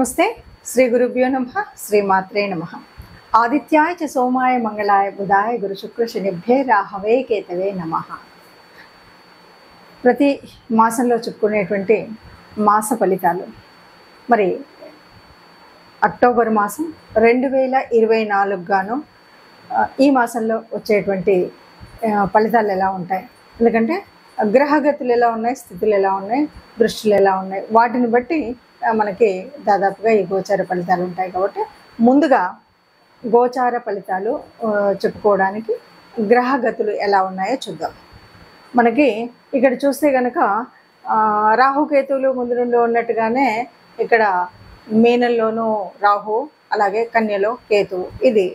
నమస్తే. శ్రీ గురుభ్యో నమః. శ్రీమాత్రే నమః. ఆదిత్యాయ చ సోమాయ మంగళాయ బుధాయ గురు శుక్ర శనిభ్యే రాహవే కేతవే నమః. ప్రతి మాసంలో చెప్పుకునేటువంటి మాస ఫలితాలు మరి అక్టోబర్ మాసం 2024 గాను ఈ మాసంలో వచ్చేటువంటి ఫలితాలు ఎలా ఉంటాయి, ఎందుకంటే గ్రహగతులు ఎలా ఉన్నాయి, స్థితులు ఎలా ఉన్నాయి, దృష్టిలు ఎలా ఉన్నాయి, వాటిని బట్టి మనకి దాదాపుగా ఈ గోచార ఫలితాలు ఉంటాయి. కాబట్టి ముందుగా గోచార ఫలితాలు చెప్పుకోవడానికి గ్రహగతులు ఎలా ఉన్నాయో చూద్దాం. మనకి ఇక్కడ చూస్తే కనుక రాహుకేతువులు ముందు నుండి ఉన్నట్టుగానే ఇక్కడ మీనంలోనూ రాహు, అలాగే కన్యలో కేతువు, ఇది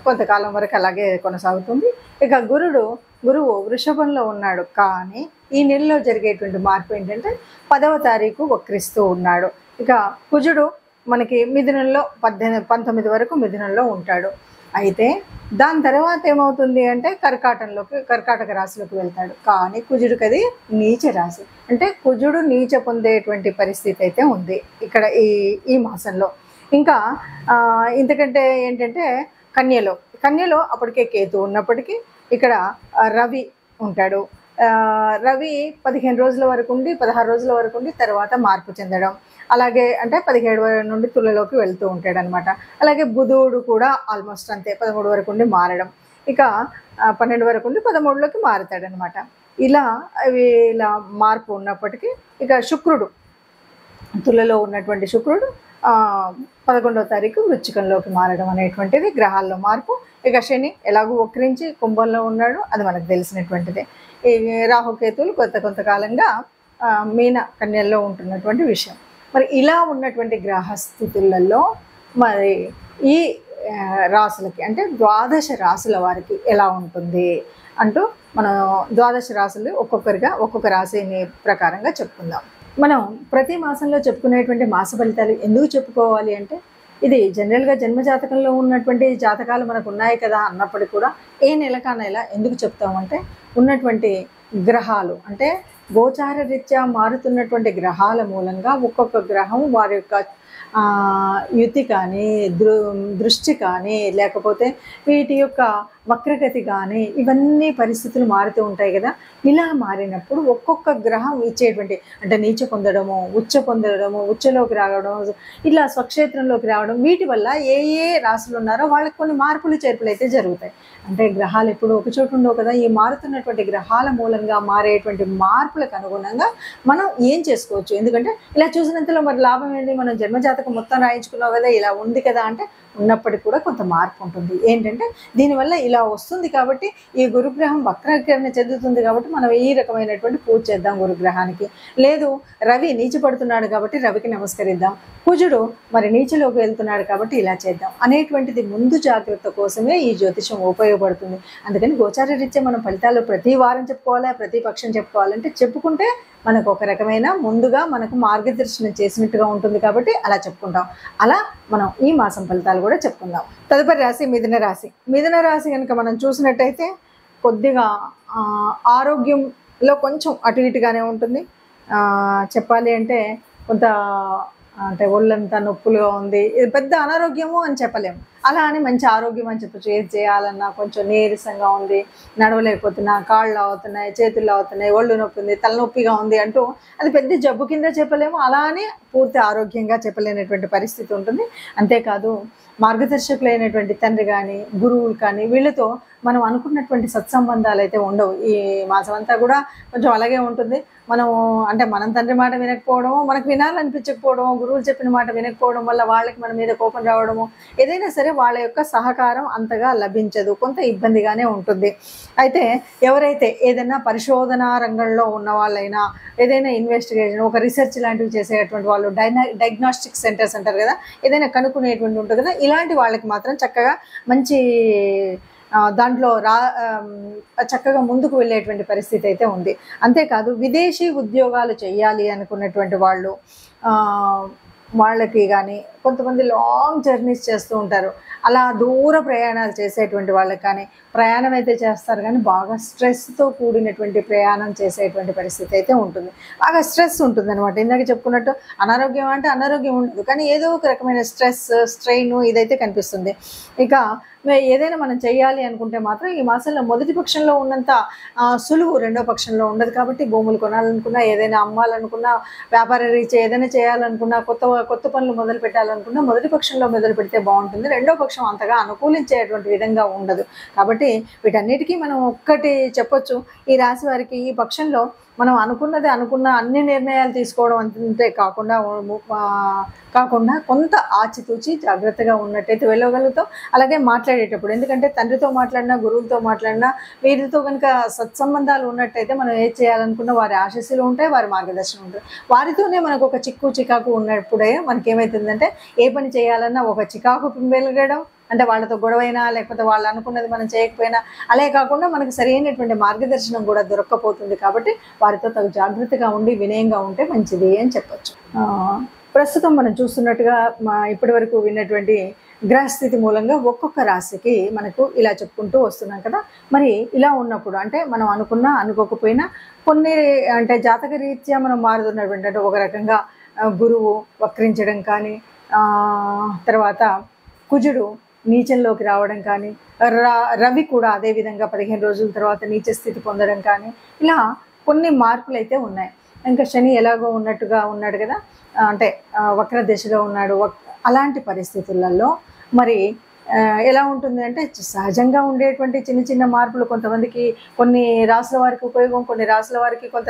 కొంతకాలం వరకు అలాగే కొనసాగుతుంది. ఇక గురువు వృషభంలో ఉన్నాడు, కానీ ఈ నెలలో జరిగేటువంటి మార్పు ఏంటంటే 10వ తారీఖు వక్రిస్తూ ఉన్నాడు. ఇక కుజుడు మనకి మిథునంలో 19 వరకు మిథునంలో ఉంటాడు. అయితే దాని తర్వాత ఏమవుతుంది అంటే కర్కాటక రాశిలోకి వెళ్తాడు. కానీ కుజుడికి అది నీచ రాశి, అంటే కుజుడు నీచ పొందేటువంటి పరిస్థితి అయితే ఉంది ఇక్కడ ఈ మాసంలో. ఇంకా ఇంతకంటే ఏంటంటే కన్యలో అప్పటికే కేతు ఉన్నప్పటికీ ఇక్కడ రవి ఉంటాడు. రవి 15 రోజుల వరకు ఉండి 16 రోజుల వరకు ఉండి తర్వాత మార్పు చెందడం, అలాగే అంటే 17 నుండి తులలోకి వెళ్తూ ఉంటాడు అనమాట. అలాగే బుధుడు కూడా ఆల్మోస్ట్ అంతే, 13 వరకు ఉండి మారడం, ఇక 12 వరకు ఉండి 13లోకి మారుతాడు అనమాట. ఇలా మార్పు ఉన్నప్పటికీ ఇక శుక్రుడు, తులలో ఉన్నటువంటి శుక్రుడు 11వ తారీఖు వృశ్చికంలోకి మారడం అనేటువంటిది గ్రహాల్లో మార్పు. ఇక శని ఎలాగూ వక్రించి కుంభంలో ఉన్నాడు, అది మనకు తెలిసినటువంటిదే. ఈ రాహుకేతువులు కొంతకాలంగా మీన కన్యల్లో ఉంటున్నటువంటి విషయం. మరి ఇలా ఉన్నటువంటి గ్రహస్థితులలో మరి ఈ రాశులకి అంటే 12 రాశుల వారికి ఎలా ఉంటుంది అంటూ మనం 12 రాశులు ఒక్కొక్క రాశిని ప్రకారంగా చెప్పుకుందాం. మనం ప్రతి మాసంలో చెప్పుకునేటువంటి మాస ఫలితాలు ఎందుకు చెప్పుకోవాలి అంటే, ఇది జనరల్గా జన్మజాతకంలో ఉన్నటువంటి జాతకాలు మనకు ఉన్నాయి కదా అన్నప్పటికీ కూడా ఏ నెలకా నెల ఎందుకు చెప్తామంటే, ఉన్నటువంటి గ్రహాలు అంటే గోచార రీత్యా మారుతున్నటువంటి గ్రహాల మూలంగా ఒక్కొక్క గ్రహం వారి యొక్క యుతి కానీ దృష్టి కానీ లేకపోతే వీటి యొక్క వక్రగతి కానీ ఇవన్నీ పరిస్థితులు మారుతూ ఉంటాయి కదా. ఇలా మారినప్పుడు ఒక్కొక్క గ్రహం ఇచ్చేటువంటి అంటే నీచ పొందడము, ఉచ్చలోకి రావడం, ఇలా స్వక్షేత్రంలోకి రావడం, వీటి వల్ల ఏ రాశులు ఉన్నారో వాళ్ళకి కొన్ని మార్పులు చేర్పులు అయితే జరుగుతాయి. అంటే గ్రహాలు ఎప్పుడు ఒక చోటు ఉండవు కదా. ఈ మారుతున్నటువంటి గ్రహాల మూలంగా మారేటువంటి మార్పులకు అనుగుణంగా మనం ఏం చేసుకోవచ్చు, ఎందుకంటే ఇలా చూసినంతలో మరి లాభం ఏంటి, మనం జన్మజాతకం మొత్తం రాయించుకున్నావు కదా, ఇలా ఉంది కదా అంటే ఉన్నప్పటికీ కూడా కొంత మార్పు ఉంటుంది. ఏంటంటే దీనివల్ల ఇలా వస్తుంది కాబట్టి ఈ గురుగ్రహం వక్రీకరణ చెందుతుంది కాబట్టి మనం ఈ రకమైనటువంటి పూజ చేద్దాం గురుగ్రహానికి. లేదు రవి నీచపడుతున్నాడు కాబట్టి రవికి నమస్కరిద్దాం, కుజుడు మరి నీచలోకి వెళ్తున్నాడు కాబట్టి ఇలా చేద్దాం అనేటువంటిది ముందు జాగ్రత్త కోసమే ఈ జ్యోతిషం ఉపయోగపడుతుంది. అందుకని గోచార రీత్యా మనం ఫలితాలు ప్రతి వారం చెప్పుకోవాలా, ప్రతి పక్షం చెప్పుకోవాలంటే చెప్పుకుంటే మనకు ఒక రకమైన ముందుగా మనకు మార్గదర్శనం చేసినట్టుగా ఉంటుంది కాబట్టి అలా చెప్పుకుంటాం. అలా మనం ఈ మాసం ఫలితాలు కూడా చెప్పుకుందాం. తదుపరి రాశి మిథున రాశి కనుక మనం చూసినట్టయితే కొద్దిగా ఆరోగ్యంలో కొంచెం అటు ఇటుగానే ఉంటుంది. చెప్పాలి అంటే కొంత అంటే ఒళ్ళంతా నొప్పులుగా ఉంది, ఇది పెద్ద అనారోగ్యము అని చెప్పలేము, అలా అని మంచి ఆరోగ్యం అని చెప్పచ్చు. ఏది చేయాలన్నా కొంచెం నీరసంగా ఉంది, నడవలేకపోతున్నా, కాళ్ళు అవుతున్నాయి, చేతులు అవుతున్నాయి, ఒళ్ళు నొప్పి ఉంది, తలనొప్పిగా ఉంది అంటూ అది పెద్ద జబ్బు కింద చెప్పలేము, అలా అని పూర్తి ఆరోగ్యంగా చెప్పలేనటువంటి పరిస్థితి ఉంటుంది. అంతేకాదు మార్గదర్శకులైనటువంటి తండ్రి కానీ గురువులు కానీ వీళ్ళతో మనం అనుకున్నటువంటి సత్సంబంధాలు అయితే ఉండవు. ఈ మాసం అంతా కూడా కొంచెం అలాగే ఉంటుంది. మనం తండ్రి మాట వినకపోవడము, మనకు వినాలనిపించకపోవడము, గురువులు చెప్పిన మాట వినకపోవడం వల్ల వాళ్ళకి మన మీద కోపం రావడము, ఏదైనా సరే వాళ్ళ యొక్క సహకారం అంతగా లభించదు, కొంత ఇబ్బందిగానే ఉంటుంది. అయితే ఎవరైతే ఏదైనా పరిశోధనా రంగంలో ఉన్న వాళ్ళైనా, ఏదైనా ఇన్వెస్టిగేషన్ ఒక రీసెర్చ్ లాంటివి చేసేటువంటి వాళ్ళు, డయాగ్నోస్టిక్ సెంటర్స్ అంటారు కదా, ఏదైనా కనుక్కునేటువంటి ఉంటుంది కదా, ఇలాంటి వాళ్ళకి మాత్రం చక్కగా మంచి దాంట్లో చక్కగా ముందుకు వెళ్ళేటువంటి పరిస్థితి అయితే ఉంది. అంతేకాదు విదేశీ ఉద్యోగాలు చేయాలి అనుకున్నటువంటి వాళ్ళు, వాళ్ళకి కానీ, కొంతమంది లాంగ్ జర్నీస్ చేస్తూ ఉంటారు. అలా దూర ప్రయాణాలు చేసేటువంటి వాళ్ళకి కానీ, ప్రయాణం అయితే చేస్తారు కానీ బాగా స్ట్రెస్తో కూడినటువంటి ప్రయాణం చేసేటువంటి పరిస్థితి అయితే ఉంటుంది. బాగా స్ట్రెస్ ఉంటుందన్నమాట. ఇందాక చెప్పుకున్నట్టు అనారోగ్యం అంటే అనారోగ్యం ఉండదు, కానీ ఏదో ఒక రకమైన స్ట్రెస్, స్ట్రెయిన్ ఇదైతే కనిపిస్తుంది. ఇక ఏదైనా మనం చేయాలి అనుకుంటే మాత్రం ఈ మాసంలో మొదటి పక్షంలో ఉన్నంత సులువు రెండో పక్షంలో ఉండదు. కాబట్టి భూములు కొనాలనుకున్నా, ఏదైనా అమ్మాలనుకున్నా, వ్యాపార రీత్యా ఏదైనా చేయాలనుకున్నా, కొత్త పనులు మొదలు పెట్టాలనుకున్నా మొదటి పక్షంలో మొదలు పెడితే బాగుంటుంది. రెండో పక్షం అంతగా అనుకూలించేటువంటి విధంగా ఉండదు. కాబట్టి వీటన్నిటికీ మనం ఒక్కటి చెప్పొచ్చు, ఈ రాశి వారికి ఈ పక్షంలో మనం అనుకున్న అన్ని నిర్ణయాలు తీసుకోవడం అంతే కాకుండా కొంత ఆచితూచి జాగ్రత్తగా ఉన్నట్టయితే వెళ్ళగలుగుతాం. అలాగే మాట్లాడేటప్పుడు, ఎందుకంటే తండ్రితో మాట్లాడినా, గురువులతో మాట్లాడినా, వీరితో కనుక సత్సంబంధాలు ఉన్నట్టయితే మనం ఏది చేయాలనుకున్నా వారి ఆశీస్సులు ఉంటాయి, వారి మార్గదర్శనం ఉంటుంది. వారితోనే మనకు ఒక చికాకు ఉన్నప్పుడే మనకి ఏమవుతుందంటే ఏ పని చేయాలన్నా ఒక చికాకు వెలగడం, అంటే వాళ్ళతో గొడవైనా లేకపోతే వాళ్ళు అనుకున్నది మనం చేయకపోయినా, అలా కాకుండా మనకు సరైనటువంటి మార్గదర్శనం కూడా దొరక్కపోతుంది. కాబట్టి వారితో తగు జాగ్రత్తగా ఉండి వినయంగా ఉంటే మంచిది అని చెప్పచ్చు. ప్రస్తుతం మనం చూస్తున్నట్టుగా ఇప్పటి వరకు విన్నటువంటి గ్రహస్థితి మూలంగా ఒక్కొక్క రాశికి మనకు ఇలా చెప్పుకుంటూ వస్తున్నాం కదా. మరి ఇలా ఉన్నప్పుడు అంటే మనం అనుకున్నా అనుకోకపోయినా కొన్ని అంటే జాతక రీత్యా మనం మారుతున్నటువంటి, అంటే ఒక రకంగా గురువు వక్రించడం కానీ, తర్వాత కుజుడు నీచంలోకి రావడం కానీ, రవి కూడా అదేవిధంగా 15 రోజుల తర్వాత నీచ స్థితి పొందడం కానీ, ఇలా కొన్ని మార్పులు అయితే ఉన్నాయి. ఇంకా శని ఎలాగో ఉన్నట్టుగా ఉన్నాడు కదా, అంటే వక్ర దశలో ఉన్నాడు. అలాంటి పరిస్థితులలో మరి ఎలా ఉంటుంది అంటే సహజంగా ఉండేటువంటి చిన్న మార్పులు కొంతమందికి కొన్ని రాసుల వారికి ఉపయోగం, కొన్ని రాసుల వారికి కొంత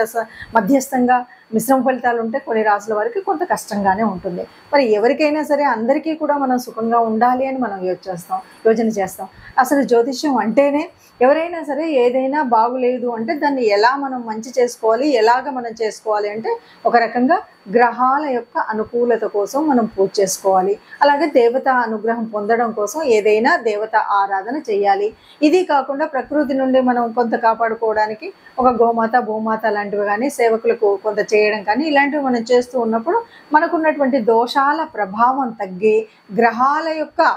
మధ్యస్థంగా మిశ్రమ ఫలితాలు ఉంటే, కొన్ని రాసుల వారికి కొంత కష్టంగానే ఉంటుంది. మరి ఎవరికైనా సరే అందరికీ కూడా మనం సుఖంగా ఉండాలి అని మనం యోచన చేస్తాం. అసలు జ్యోతిష్యం అంటేనే ఎవరైనా సరే ఏదైనా బాగులేదు అంటే దాన్ని ఎలా మనం మంచి చేసుకోవాలి, ఎలాగ మనం చేసుకోవాలి అంటే ఒక రకంగా గ్రహాల యొక్క అనుకూలత కోసం మనం పూజ చేసుకోవాలి. అలాగే దేవత అనుగ్రహం పొందడం కోసం ఏదైనా దేవత ఆరాధన చేయాలి. ఇది కాకుండా ప్రకృతి నుండి మనం కొంత కాపాడుకోవడానికి ఒక గోమాత, భూమాత లాంటివి కానీ, సేవకులకు కొంత చేయడం కానీ, ఇలాంటివి మనం చేస్తూ ఉన్నప్పుడు మనకున్నటువంటి దోషాల ప్రభావం తగ్గి గ్రహాల యొక్క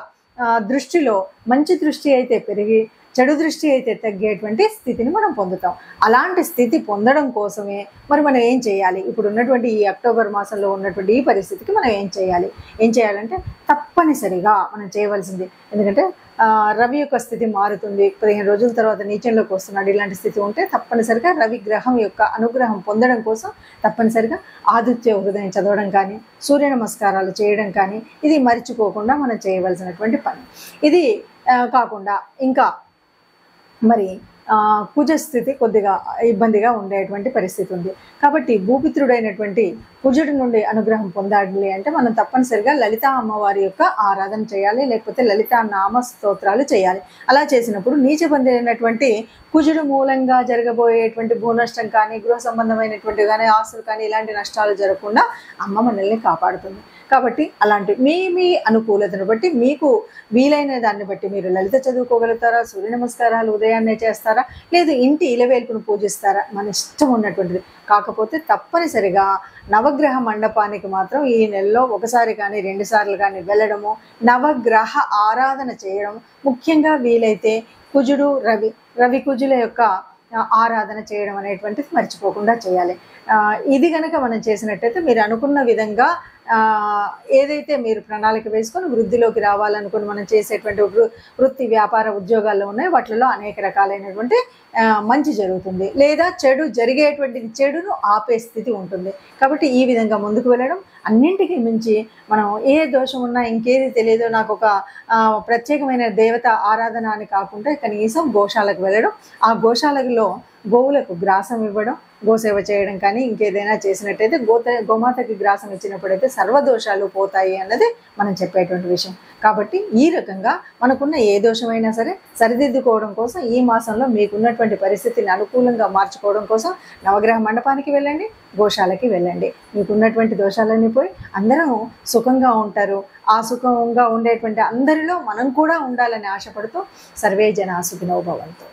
దృష్టిలో మంచి దృష్టి అయితే పెరిగి చెడు దృష్టి అయితే తగ్గేటువంటి స్థితిని మనం పొందుతాం. అలాంటి స్థితి పొందడం కోసమే మరి మనం ఏం చేయాలి? ఇప్పుడు ఉన్నటువంటి ఈ అక్టోబర్ మాసంలో ఉన్నటువంటి ఈ పరిస్థితికి మనం ఏం చేయాలంటే తప్పనిసరిగా మనం చేయవలసింది, ఎందుకంటే రవి యొక్క స్థితి మారుతుంది, 15 రోజుల తర్వాత నీచంలోకి వస్తున్నాడు. ఇలాంటి స్థితి ఉంటే తప్పనిసరిగా రవి గ్రహం యొక్క అనుగ్రహం పొందడం కోసం తప్పనిసరిగా ఆదిత్య హృదయం చదవడం కానీ, సూర్య నమస్కారాలు చేయడం కానీ, ఇది మర్చిపోకుండా మనం చేయవలసినటువంటి పని. ఇది కాకుండా ఇంకా మరి కుజస్థితి కొద్దిగా ఇబ్బందిగా ఉండేటువంటి పరిస్థితి ఉంది. కాబట్టి భూపిత్రుడైనటువంటి కుజుడి నుండి అనుగ్రహం పొందాలి అంటే మనం తప్పనిసరిగా లలితా అమ్మవారి యొక్క ఆరాధన చేయాలి, లేకపోతే లలితా నామ స్తోత్రాలు చేయాలి. అలా చేసినప్పుడు నీచబంధైనటువంటి కుజుడు మూలంగా జరగబోయేటువంటి భూనష్టం కానీ, గృహ సంబంధమైనటువంటి కానీ, ఆస్తులు కానీ ఇలాంటి నష్టాలు జరగకుండా అమ్మ మనల్ని కాపాడుతుంది. కాబట్టి అలాంటి మీ అనుకూలతను బట్టి, మీకు వీలైన దాన్ని బట్టి మీరు లలిత చదువుకోగలుగుతారా, సూర్య నమస్కారాలు ఉదయాన్నే చేస్తారా, లేదు ఇంటి ఇలవేల్పును పూజిస్తారా, మన ఇష్టం ఉన్నటువంటిది. కాకపోతే తప్పనిసరిగా నవగ్రహ మండపానికి మాత్రం ఈ నెలలో ఒకసారి కానీ 2 సార్లు కానీ వెళ్ళడము, నవగ్రహ ఆరాధన చేయడం, ముఖ్యంగా వీలైతే కుజుడు రవి కుజుల యొక్క ఆరాధన చేయడం అనేటువంటిది మర్చిపోకుండా చేయాలి. ఇది కనుక మనం చేసినట్టయితే మీరు అనుకున్న విధంగా ఏదైతే మీరు ప్రణాళిక వేసుకొని వృద్ధిలోకి రావాలనుకుని మనం చేసేటువంటి వృత్తి, వ్యాపార, ఉద్యోగాల్లో ఉన్నాయి, వాటిలో అనేక రకాలైనటువంటి మంచి జరుగుతుంది, లేదా చెడును ఆపే స్థితి ఉంటుంది. కాబట్టి ఈ విధంగా ముందుకు వెళ్ళడం, అన్నింటికీ మించి మనం ఏ దోషం ఉన్నా ఇంకేది తెలియదో నాకు ఒక ప్రత్యేకమైన దేవత ఆరాధన అని కాకుండా కనీసం గోశాలకు వెళ్ళడం, ఆ గోశాలలో గోవులకు గ్రాసం ఇవ్వడం, గోసేవ చేయడం కానీ ఇంకేదైనా చేసినట్టయితే గోమాతకి గ్రాసం ఇచ్చినప్పుడైతే సర్వదోషాలు పోతాయి అన్నది మనం చెప్పేటువంటి విషయం. కాబట్టి ఈ రకంగా మనకున్న ఏ దోషమైనా సరే సరిదిద్దుకోవడం కోసం ఈ మాసంలో మీకున్నటువంటి పరిస్థితిని అనుకూలంగా మార్చుకోవడం కోసం నవగ్రహ మండపానికి వెళ్ళండి, గోశాలకి వెళ్ళండి. మీకున్నటువంటి దోషాలన్నీ పోయి అందరం సుఖంగా ఉంటారు. ఆ సుఖంగా ఉండేటువంటి అందరిలో మనం కూడా ఉండాలని ఆశపడుతూ సర్వే జనా సుఖినో భవంతు.